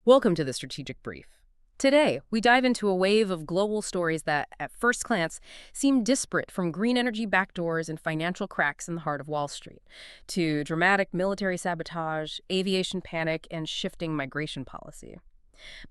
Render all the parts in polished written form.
Welcome to the Strategic Brief. Today, we dive into a wave of global stories that, at first glance, seem disparate, from green energy backdoors and financial cracks in the heart of Wall Street, to dramatic military sabotage, aviation panic, and shifting migration policy.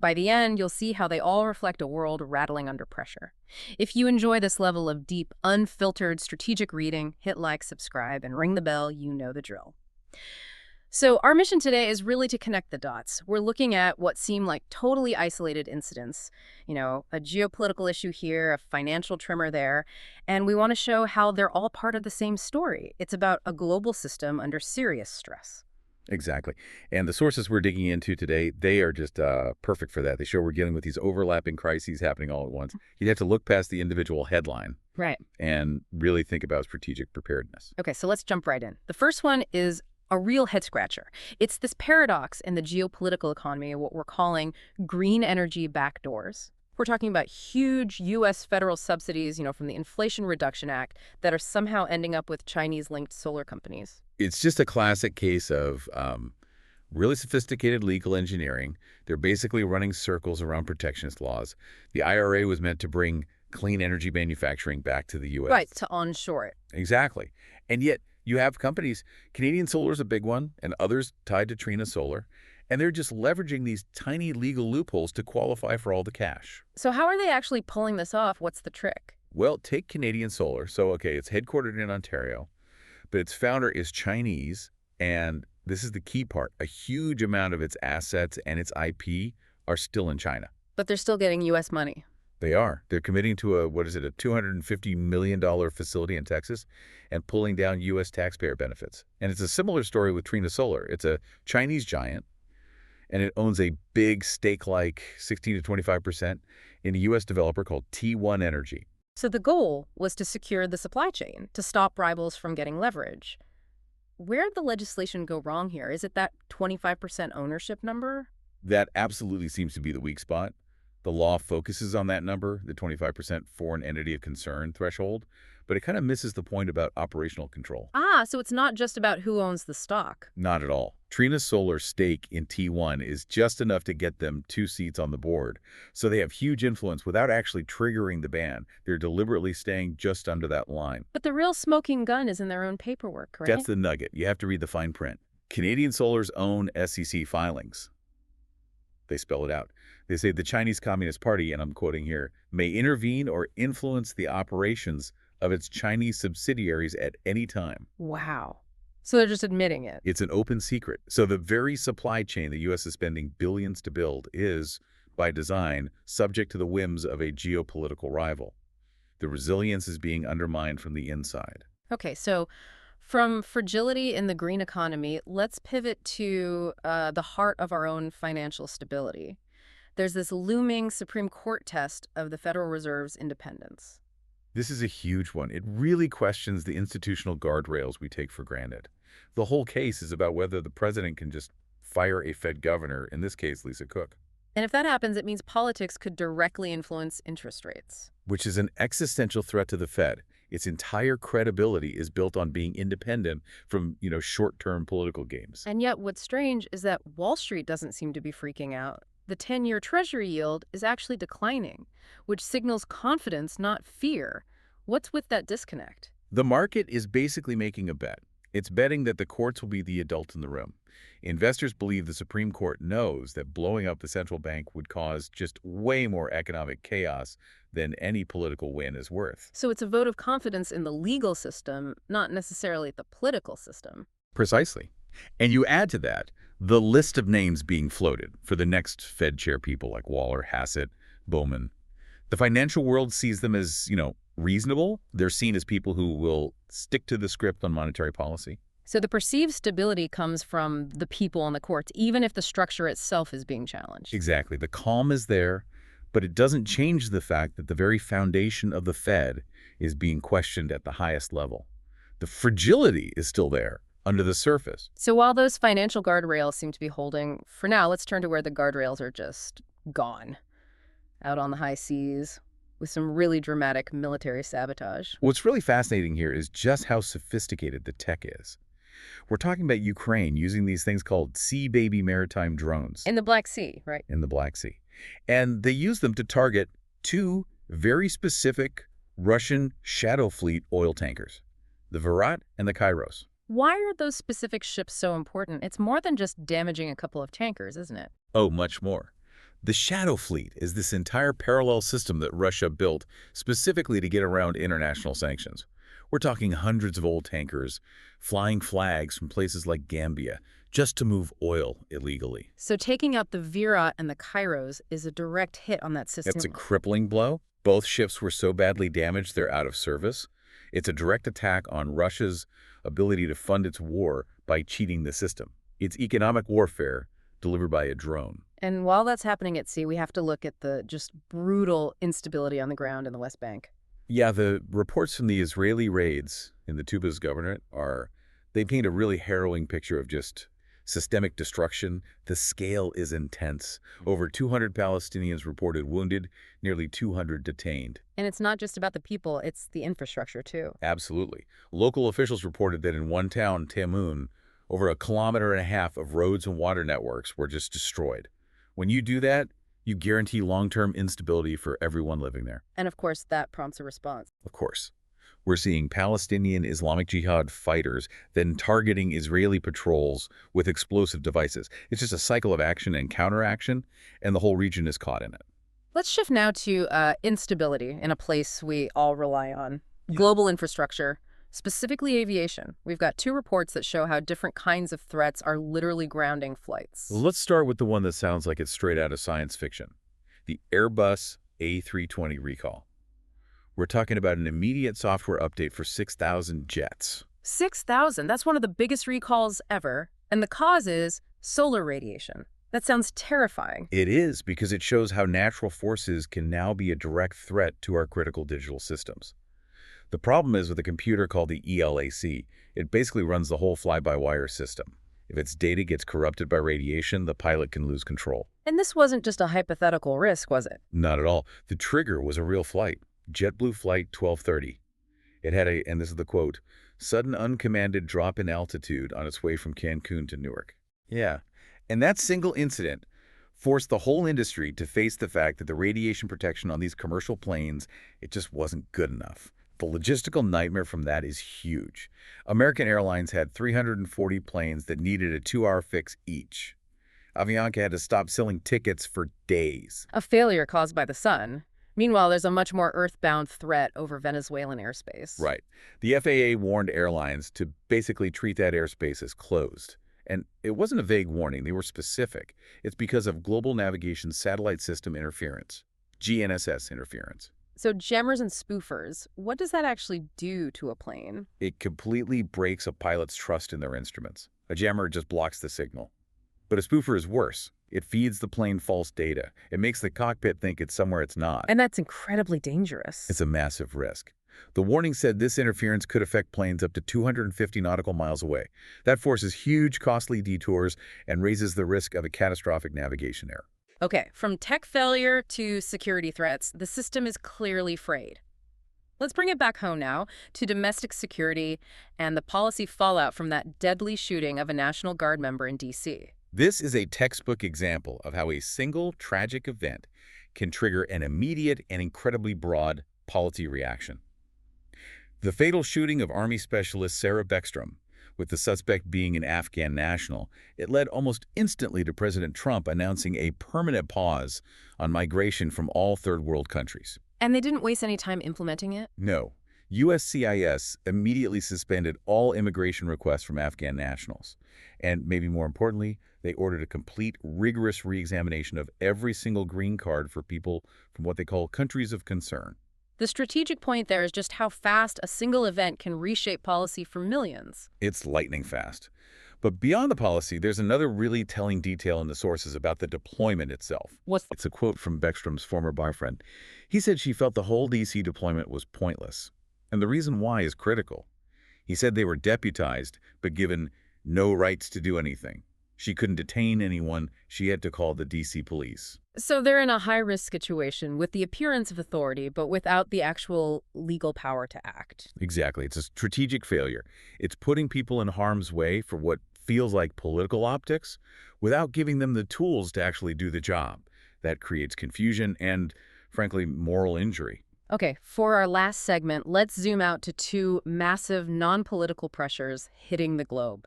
By the end, you'll see how they all reflect a world rattling under pressure. If you enjoy this level of deep, unfiltered strategic reading, hit like, subscribe, and ring the bell. You know the drill. So our mission today is really to connect the dots. We're looking at what seem like totally isolated incidents, a geopolitical issue here, a financial tremor there, and we want to show how they're all part of the same story. It's about a global system under serious stress. Exactly. And the sources we're digging into today, they are just perfect for that. They show we're dealing with these overlapping crises happening all at once. You have to look past the individual headline Right. and really think about strategic preparedness. Okay, so let's jump right in. The first one is a real head-scratcher. It's this paradox in the geopolitical economy, what we're calling green energy backdoors. We're talking about huge U.S. federal subsidies, from the Inflation Reduction Act, that are somehow ending up with Chinese-linked solar companies. It's just a classic case of really sophisticated legal engineering. They're basically running circles around protectionist laws. The IRA was meant to bring clean energy manufacturing back to the U.S. Right, to onshore it. Exactly. And yet you have companies, Canadian Solar is a big one, and others tied to Trina Solar, and they're just leveraging these tiny legal loopholes to qualify for all the cash. So how are they actually pulling this off? What's the trick? Well, take Canadian Solar. So, okay, it's headquartered in Ontario, but its founder is Chinese, and this is the key part. A huge amount of its assets and its IP are still in China. But they're still getting U.S. money. They are. They're committing to a $250 million facility in Texas and pulling down U.S. taxpayer benefits. And it's a similar story with Trina Solar. It's a Chinese giant, and it owns a big stake-like 16 to 25% in a U.S. developer called T1 Energy. So the goal was to secure the supply chain, to stop rivals from getting leverage. Where'd the legislation go wrong here? Is it that 25% ownership number? That absolutely seems to be the weak spot. The law focuses on that number, the 25% foreign entity of concern threshold, but it kind of misses the point about operational control. So it's not just about who owns the stock. Not at all. Trina Solar's stake in T1 is just enough to get them 2 seats on the board, so they have huge influence without actually triggering the ban. They're deliberately staying just under that line. But the real smoking gun is in their own paperwork, right? That's the nugget. You have to read the fine print. Canadian Solar's own SEC filings. They spell it out. They say the Chinese Communist Party, and I'm quoting here, may intervene or influence the operations of its Chinese subsidiaries at any time. Wow. So they're just admitting it. It's an open secret. So the very supply chain the U.S. is spending billions to build is, by design, subject to the whims of a geopolitical rival. The resilience is being undermined from the inside. Okay, so from fragility in the green economy, let's pivot to the heart of our own financial stability. There's this looming Supreme Court test of the Federal Reserve's independence. This is a huge one. It really questions the institutional guardrails we take for granted. The whole case is about whether the president can just fire a Fed governor, in this case, Lisa Cook. And if that happens, it means politics could directly influence interest rates. Which is an existential threat to the Fed. Its entire credibility is built on being independent from, short-term political games. And yet what's strange is that Wall Street doesn't seem to be freaking out. The 10-year Treasury yield is actually declining, which signals confidence, not fear. What's with that disconnect? The market is basically making a bet. It's betting that the courts will be the adult in the room. Investors believe the Supreme Court knows that blowing up the central bank would cause just way more economic chaos than any political win is worth. So it's a vote of confidence in the legal system, not necessarily the political system. Precisely. And you add to that the list of names being floated for the next Fed chair people like Waller, Hassett, Bowman. The financial world sees them as, reasonable. They're seen as people who will stick to the script on monetary policy. So the perceived stability comes from the people on the courts, even if the structure itself is being challenged. Exactly. The calm is there, but it doesn't change the fact that the very foundation of the Fed is being questioned at the highest level. The fragility is still there under the surface. So while those financial guardrails seem to be holding, for now, let's turn to where the guardrails are just gone. Out on the high seas, with some really dramatic military sabotage. What's really fascinating here is just how sophisticated the tech is. We're talking about Ukraine using these things called Sea Baby maritime drones In the Black Sea, right? in the Black Sea. And they use them to target two very specific Russian shadow fleet oil tankers, the Virat and the Kairos. Why are those specific ships so important? It's more than just damaging a couple of tankers, isn't it? Oh, much more. The Shadow Fleet is this entire parallel system that Russia built specifically to get around international sanctions. We're talking hundreds of old tankers, flying flags from places like Gambia, just to move oil illegally. So taking out the Virat and the Kairos is a direct hit on that system. It's a crippling blow. Both ships were so badly damaged they're out of service. It's a direct attack on Russia's ability to fund its war by cheating the system. It's economic warfare delivered by a drone. And while that's happening at sea, we have to look at the just brutal instability on the ground in the West Bank. Yeah, the reports from the Israeli raids in the Tubas governorate they paint a really harrowing picture of just systemic destruction. The scale is intense. Over 200 Palestinians reported wounded, nearly 200 detained. And it's not just about the people, it's the infrastructure too. Absolutely. Local officials reported that in one town, Tamun, over 1.5 kilometers of roads and water networks were just destroyed. When you do that, you guarantee long-term instability for everyone living there. And of course, that prompts a response. Of course. We're seeing Palestinian Islamic Jihad fighters then targeting Israeli patrols with explosive devices. It's just a cycle of action and counteraction, and the whole region is caught in it. Let's shift now to instability in a place we all rely on. Global infrastructure, specifically aviation. We've got two reports that show how different kinds of threats are literally grounding flights. Let's start with the one that sounds like it's straight out of science fiction, the Airbus A320 recall. We're talking about an immediate software update for 6,000 jets. 6,000, that's one of the biggest recalls ever. And the cause is solar radiation. That sounds terrifying. It is, because it shows how natural forces can now be a direct threat to our critical digital systems. The problem is with a computer called the ELAC, it basically runs the whole fly-by-wire system. If its data gets corrupted by radiation, the pilot can lose control. And this wasn't just a hypothetical risk, was it? Not at all. The trigger was a real flight. JetBlue Flight 1230. It had a, and this is the quote, sudden uncommanded drop in altitude on its way from Cancun to Newark. Yeah, and that single incident forced the whole industry to face the fact that the radiation protection on these commercial planes, it just wasn't good enough. The logistical nightmare from that is huge. American Airlines had 340 planes that needed a 2-hour fix each. Avianca had to stop selling tickets for days. A failure caused by the sun. Meanwhile, there's a much more earthbound threat over Venezuelan airspace. Right. The FAA warned airlines to basically treat that airspace as closed. And it wasn't a vague warning. They were specific. It's because of Global Navigation Satellite System Interference, GNSS interference. So jammers and spoofers, what does that actually do to a plane? It completely breaks a pilot's trust in their instruments. A jammer just blocks the signal. But a spoofer is worse. It feeds the plane false data. It makes the cockpit think it's somewhere it's not. And that's incredibly dangerous. It's a massive risk. The warning said this interference could affect planes up to 250 nautical miles away. That forces huge, costly detours and raises the risk of a catastrophic navigation error. Okay, from tech failure to security threats, the system is clearly frayed. Let's bring it back home now to domestic security and the policy fallout from that deadly shooting of a National Guard member in D.C. This is a textbook example of how a single tragic event can trigger an immediate and incredibly broad policy reaction. The fatal shooting of Army Specialist Sarah Beckstrom, with the suspect being an Afghan national, it led almost instantly to President Trump announcing a permanent pause on migration from all third world countries. And they didn't waste any time implementing it? No. USCIS immediately suspended all immigration requests from Afghan nationals. And maybe more importantly, they ordered a complete, rigorous re-examination of every single green card for people from what they call countries of concern. The strategic point there is just how fast a single event can reshape policy for millions. It's lightning fast. But beyond the policy, there's another really telling detail in the sources about the deployment itself. It's a quote from Beckstrom's former boyfriend. He said she felt the whole D.C. deployment was pointless. And the reason why is critical. He said they were deputized, but given no rights to do anything. She couldn't detain anyone. She had to call the DC police. So they're in a high-risk situation with the appearance of authority, but without the actual legal power to act. Exactly. It's a strategic failure. It's putting people in harm's way for what feels like political optics without giving them the tools to actually do the job. That creates confusion and, frankly, moral injury. Okay, for our last segment, let's zoom out to two massive non-political pressures hitting the globe: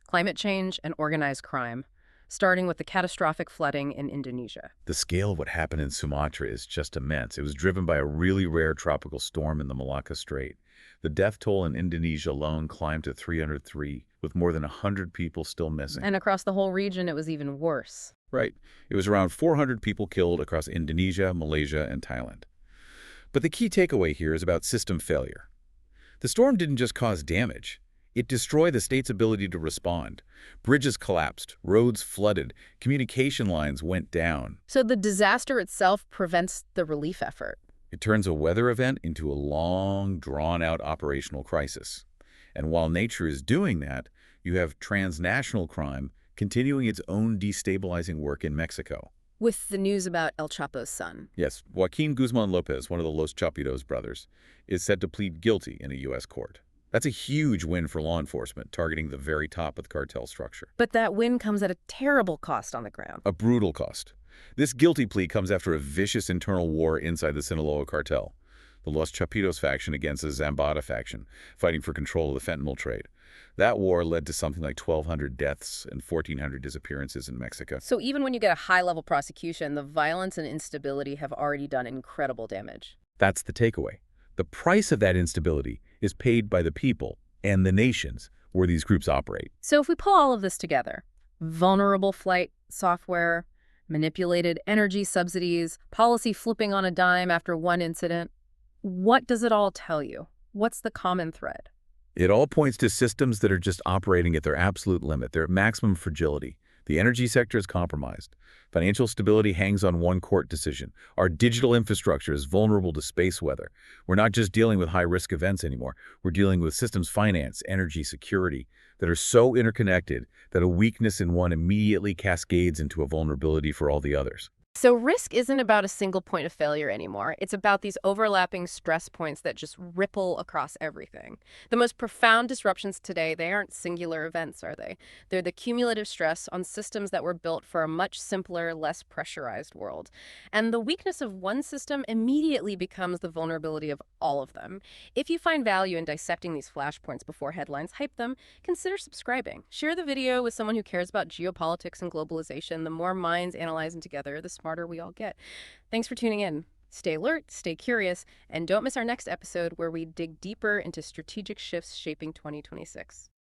climate change and organized crime, starting with the catastrophic flooding in Indonesia. The scale of what happened in Sumatra is just immense. It was driven by a really rare tropical storm in the Malacca Strait. The death toll in Indonesia alone climbed to 303, with more than 100 people still missing. And across the whole region, it was even worse. Right. It was around 400 people killed across Indonesia, Malaysia, and Thailand. But the key takeaway here is about system failure. The storm didn't just cause damage. It destroyed the state's ability to respond. Bridges collapsed, roads flooded, communication lines went down. So the disaster itself prevents the relief effort. It turns a weather event into a long, drawn-out operational crisis. And while nature is doing that, you have transnational crime continuing its own destabilizing work in Mexico. With the news about El Chapo's son. Yes, Joaquin Guzman Lopez, one of the Los Chapitos brothers, is said to plead guilty in a U.S. court. That's a huge win for law enforcement, targeting the very top of the cartel structure. But that win comes at a terrible cost on the ground. A brutal cost. This guilty plea comes after a vicious internal war inside the Sinaloa cartel, the Los Chapitos faction against the Zambada faction, fighting for control of the fentanyl trade. That war led to something like 1,200 deaths and 1,400 disappearances in Mexico. So even when you get a high-level prosecution, the violence and instability have already done incredible damage. That's the takeaway. The price of that instability is paid by the people and the nations where these groups operate. So if we pull all of this together, vulnerable flight software, manipulated energy subsidies, policy flipping on a dime after one incident, what does it all tell you? What's the common thread? It all points to systems that are just operating at their absolute limit, their maximum fragility. The energy sector is compromised. Financial stability hangs on one court decision. Our digital infrastructure is vulnerable to space weather. We're not just dealing with high-risk events anymore. We're dealing with systems finance, energy, security that are so interconnected that a weakness in one immediately cascades into a vulnerability for all the others. So risk isn't about a single point of failure anymore. It's about these overlapping stress points that just ripple across everything. The most profound disruptions today, they aren't singular events, are they? They're the cumulative stress on systems that were built for a much simpler, less pressurized world. And the weakness of one system immediately becomes the vulnerability of all of them. If you find value in dissecting these flashpoints before headlines hype them, consider subscribing. Share the video with someone who cares about geopolitics and globalization. The more minds analyzing together, the smarter we all get. Thanks for tuning in. Stay alert, stay curious, and don't miss our next episode where we dig deeper into strategic shifts shaping 2026.